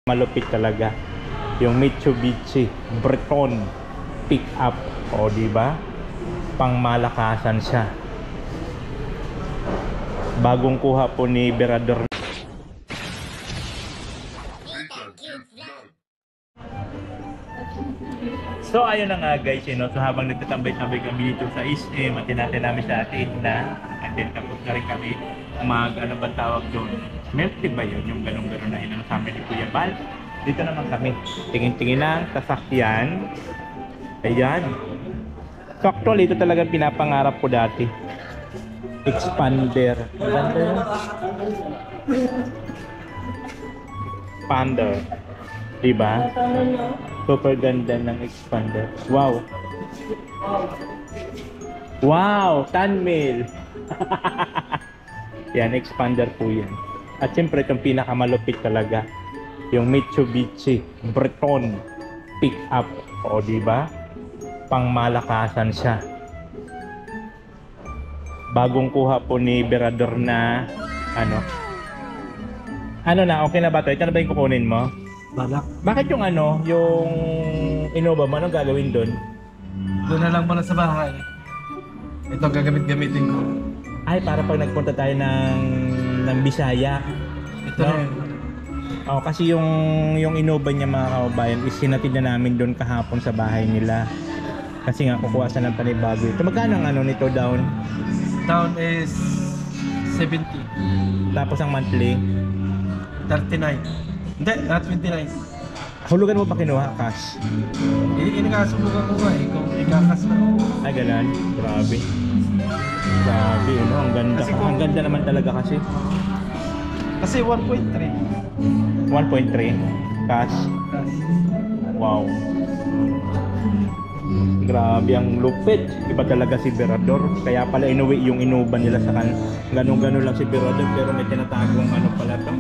Malupit talaga yung Mitsubishi Breton pickup, o di ba? Pangmalakasan siya. Bagong kuha po ni Berador. So ayun na nga guys, so habang nagtatambay-tambay kami dito sa SM, natin namin sa atin na, and then tapos na rin kami ano ba tawag doon? Milk tea ba yun? Yung ganun-ganun na inano sa amin ni Kuya Bal. Dito naman kami, tingin-tingin ng sasakyan. Ayan. So actually, ito talagang pinapangarap ko dati. Expander. Expander. Diba? Super ganda ng expander. Wow. Wow! Tanmil! Yan, expander po yan. At siyempre, itong pinakamalupit talaga. Yung Mitsubishi Breton pickup. O, diba? Pangmalakasan siya. Bagong kuha po ni Berador na ano na, okay na ba ito? Ito na ba yung kukunin mo? Balak. Bakit yung yung Innova mo, anong gagawin doon? Doon na lang pala sa bahay. Ito ang gagamit-gamitin ko. Ay, para pag nagpunta tayo ng Bisaya. Ito no? rin. Oh, kasi yung Innova niya mga kababayan is sinatid na namin doon kahapon sa bahay nila. Kasi nga kukuha sa ng panibago ito. Magkano ang nito down? Down is 70. Tapos ang monthly? 39. Hindi, 29. Hulugan mo pa kinuha cash? Inikasubukan ko ba eh, kung ikakas na. Ay, ganun. Grabe. Grabe, ang ganda. Ang ganda naman talaga kasi. Kasi 1.3. 1.3 cash. Wow. Grabe ang lupit. Iba talaga si Berador. Kaya pala inuwi yung Innova nila sa kan. Ganun-ganun lang si Berador, pero may tinatagong pala to.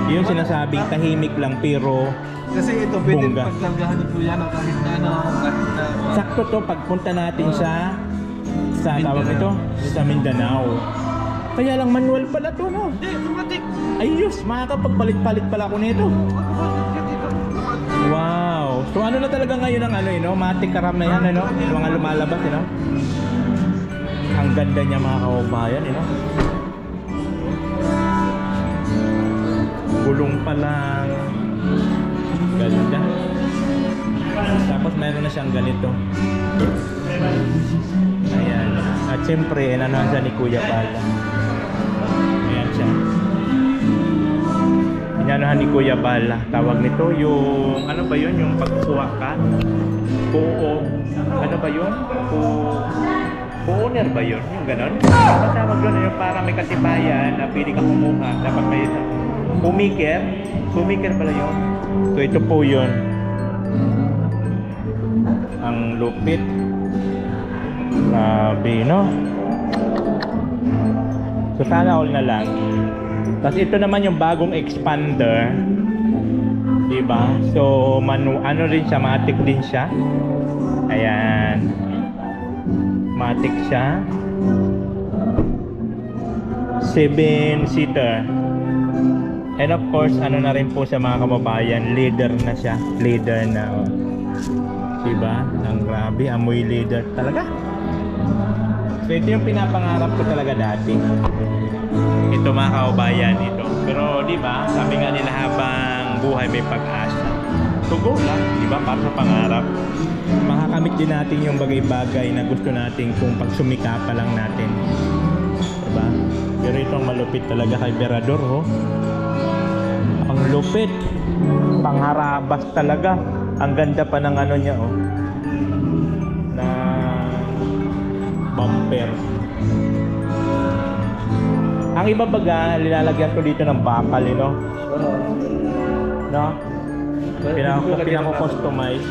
Yung sinasabing tahimik lang pero kasi ito pwede bongga. paglanggahan ni Kuya ng kahit na kahit na. Sakto to pagpunta natin sa tawag ito sa Mindanao. Kaya lang manual pala to, no? Hindi, automatic. Ayos, makakapagpalit-palit pala ako nito. Wow. So ano na talaga ngayon ang matic karam na yan, yung mga lumalabas, Ang ganda niya mga kababayan, Gulong pa lang. Ganda. Tapos meron na siyang ganito. Ayan. At siyempre, inanahan siya ni Kuya Bala. Ayan siya. Inanahan ni Kuya Bala. Tawag nito yung, ano ba yun? Yung pagkukuha ka? Ano ba yun? Owner ba yun? Yung ganon? Ang tawag doon yung parang may katibayan na pwede ka kumuha. Dapat may pumiker. Pumiker pala yun. So ito po yun. Ang lupit. Grabe, no? So sana all na lang. Tapos ito naman yung bagong expander. Diba? So rin siya, matic din siya. Ayan. Matic siya. 7-seater. And of course, na rin po sa mga kababayan, leather na siya. Leather na. Diba? Ang grabe, amoy leather talaga. So ito yung pinapangarap ko talaga dati. Ito mga kababayan, ito. Pero diba, sabi nga nila habang buhay may pag-asa. So go lang, diba? Para sa pangarap. Makakamit din natin yung bagay-bagay na gusto natin kung pagsumika pa lang natin. Diba? Pero itong malupit talaga kay Berador, Ang lupit. Pangharabas talaga. Ang ganda pa ng niya, na bumper. Ang iba baga, nilalagyan ko dito ng bakal, no? Pinako-customize.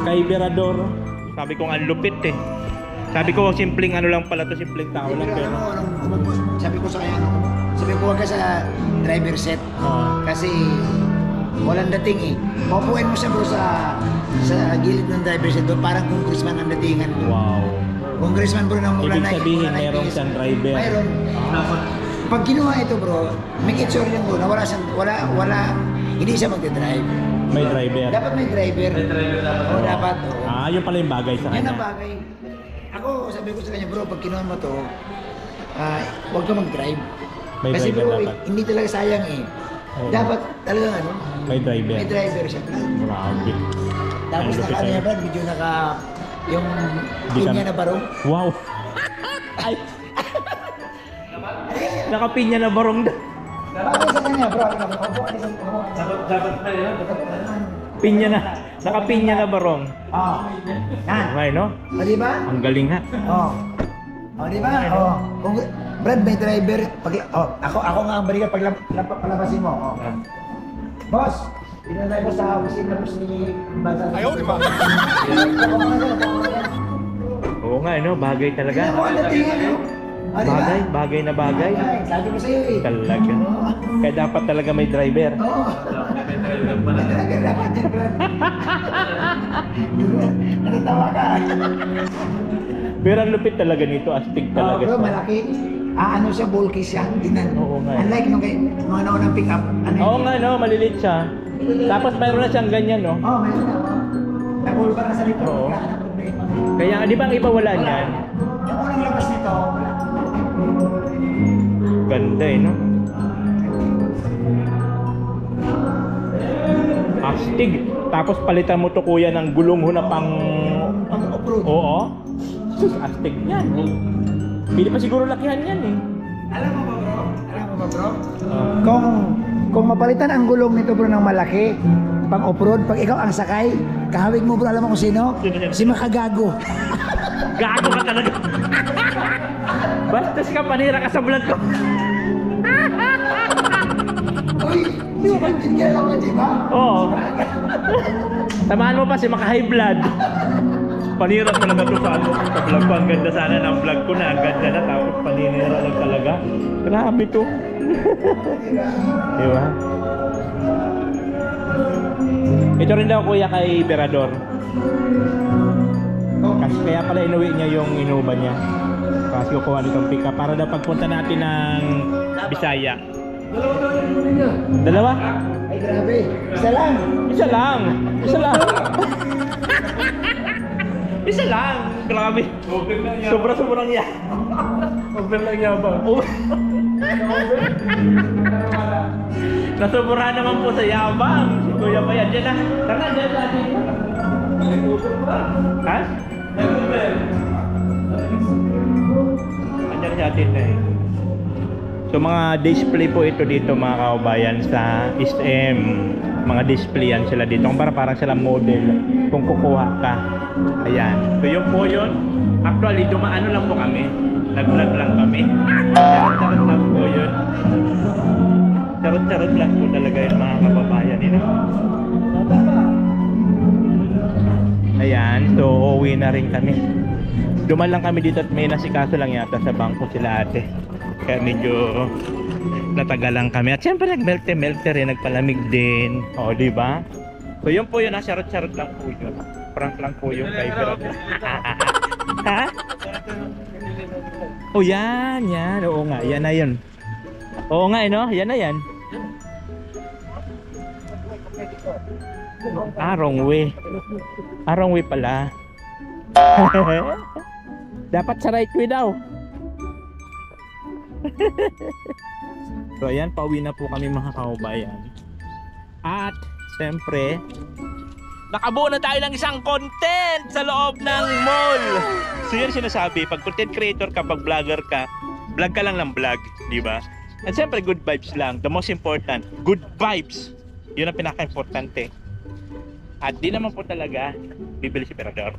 Kay Berador, sabi ko ang lupit Sabi ko simpleng lang pala to, simpleng tao lang pero. Sabi ko sa kanya, sabi ko wag ka sa driver set. Kasi walang dating Paupuin mo siya bro sa gilid ng driver set doon, parang congressman ang datingan. Wow. Congressman bro ng mula Ibig sabihin mayroong siyang driver. Mayroon. pag ginawa ito bro, make it sure yan bro, na hindi siya magdadrive. May driver. Dapat may driver. May driver dapat. Oo, dapat. Oo. Ah, yun pala yung bagay sa Yan kanya. ang bagay. Ako, sabi ko sa kanya bro, pag kinuha mo to, huwag ka mag-drive. May Kasi driver bro, dapat. hindi talaga sayang eh. Oo. Dapat talagang ano, May driver. may driver siya. Grabe. Tapos Ang lupit naka ano sa'yo. yan, Brad, medyo naka yung Di ka- pinya na barong. Wow. Ay. Nakapinya na barong na. Bakit sa kanya bro? Ano ka bro? Ano sa Dapat pa yun. Pinya na. Nakapinya na barong. Oh. Yan. Okay, no? O di ba? Ang galing ha. Oh. O di ba? Oh. Kung Brad may driver, pag ako nga ang balikan pag palabasin mo. Oh. Boss, pinalay mo sa opisina na boss ni Bansa. Ayaw, di ba? Oo nga, no? Bagay talaga. Tingnan mo ang datingan, no? O, di ba? Bagay na bagay. Bagay. Sabi ko sa'yo eh. Talaga. Kaya dapat talaga may driver. Oo. May driver pala. Talaga dapat yan, Brad. Natatawa ka. Pero ang lupit talaga nito. Astig talaga Bro, siya. malaki. Ano siya, bulky siya. Tingnan. Oo nga. Unlike nung mga naunang pick-up. Ano Oo nga, no? Maliliit siya. Tapos mayroon na siyang ganyan, no? Oh, mayroon na. Nabulba ka sa likod. Oo. Wala ka na problema. Kaya, di ba ang iba wala niyan? Yung unang labas nito, wala. Ganda eh, no? Astig. Tapos palitan mo to kuya ng gulong ho na pang... Pang off-road. Oo. Sus, astig yan. Pili pa siguro lakihan yan eh. Alam mo ba bro? Kung mapalitan ang gulong nito bro ng malaki, pang off-road, pag ikaw ang sakay, kahawig mo bro, alam mo kung sino? Sino yan? Si Makagago. Gago ka talaga. Bastos ka, panira ka sa vlog ko. Uy, si Martin ka lang di ba? Oo. Tamaan mo pa si maka-high blood. Panira talaga to sa ano, sa vlog ko. Ang ganda sana ng vlog ko na. Ang ganda na. Tapos paninira lang talaga. Grabe to. Diba? Ito rin daw kuya kay Berador. Kasi kaya pala inuwi niya yung inuba niya. Kasi kukuha nitong pick-up para daw pagpunta natin ng Bisaya. Dalawa? Ay grabe, isa lang. Isa lang. Isa lang. Isa lang. Grabe. Sobra-sobrang yan. Over lang yabang. Nasobra naman po sa yabang. Si Kuya pa yan. Diyan na. Tara, diyan natin. Ha? Andiyan si atin na eh. So mga display po ito dito mga kaubayan sa SM. Mga display yan sila dito. Parang sila model kung kukuha ka. Ayan. So yun po yun. Actually dumaano lang po kami. Nag-vlog lang kami. Charot-charot lang po yun. Charot-charot lang po talaga yung mga kababayan nila. Ayan. So uuwi na rin kami. Duman lang kami dito at may nasikaso lang yata sa bangko sila ate. Kaya medyo natagalan kami. At syempre nagmelte-melte rin, nagpalamig din. O, di ba? So yun po yun, charot-charot lang po yun. Prank lang po yung kay Berador. Ha? Oh, yan, yan. Oo nga, yan na yun. Oo nga, no? Yan na yan. Wrong way. Wrong way pala. Dapat sa right way daw. So ayan, pauwi na po kami mga kaubayan. At siyempre, nakabuo na tayo ng isang content sa loob ng mall. So yun sinasabi, pag content creator ka, pag vlogger ka, vlog ka lang ng vlog, di ba? At siyempre good vibes lang. The most important, good vibes. Yun ang pinaka-importante. At di naman po talaga bibili si Berador.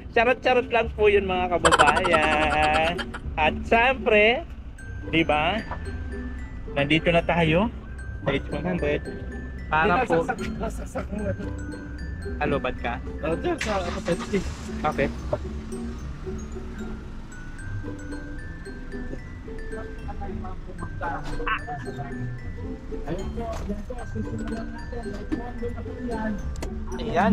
Charot-charot lang po yun mga kababayan. At siyempre, di ba? Nandito na tayo sa H100 para po. Hello, bad ka? Okay. Ayan.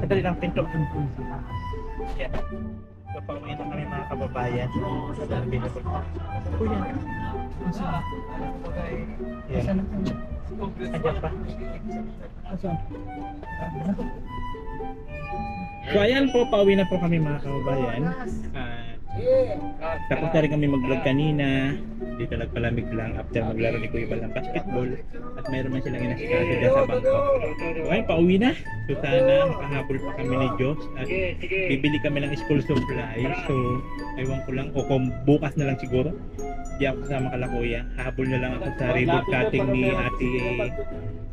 Ito lang pinto. Ayan. So, pauwi na kami mga kababayan. Kuya. Yan. Ayan pa. So ayan po, pauwi na po kami mga kababayan. Tapos na rin kami mag-vlog kanina. Dito nagpalamig lang after maglaro ni Kuya Bal ng basketball. At mayroon man silang inasikaso dyan sa bangko. So ayun, pauwi na. So sana makahabol pa kami ni Diyos. At bibili kami ng school supplies. So ewan ko lang, o kung bukas na lang siguro. Di ako kasama kala Kuya. Habol na lang ako sa ribbon cutting ni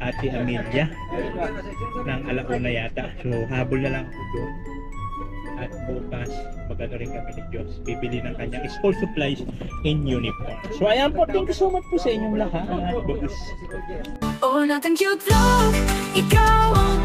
Ate Amelia ng alauna yata. So habol na lang ako doon. At bukas magano rin kami ni Diyos. Bibili ng kanyang school supplies in uniform. So ayan po, thank you so much po sa inyong lahat. Bukas. Oh, nothing cute vlog, ikaw ang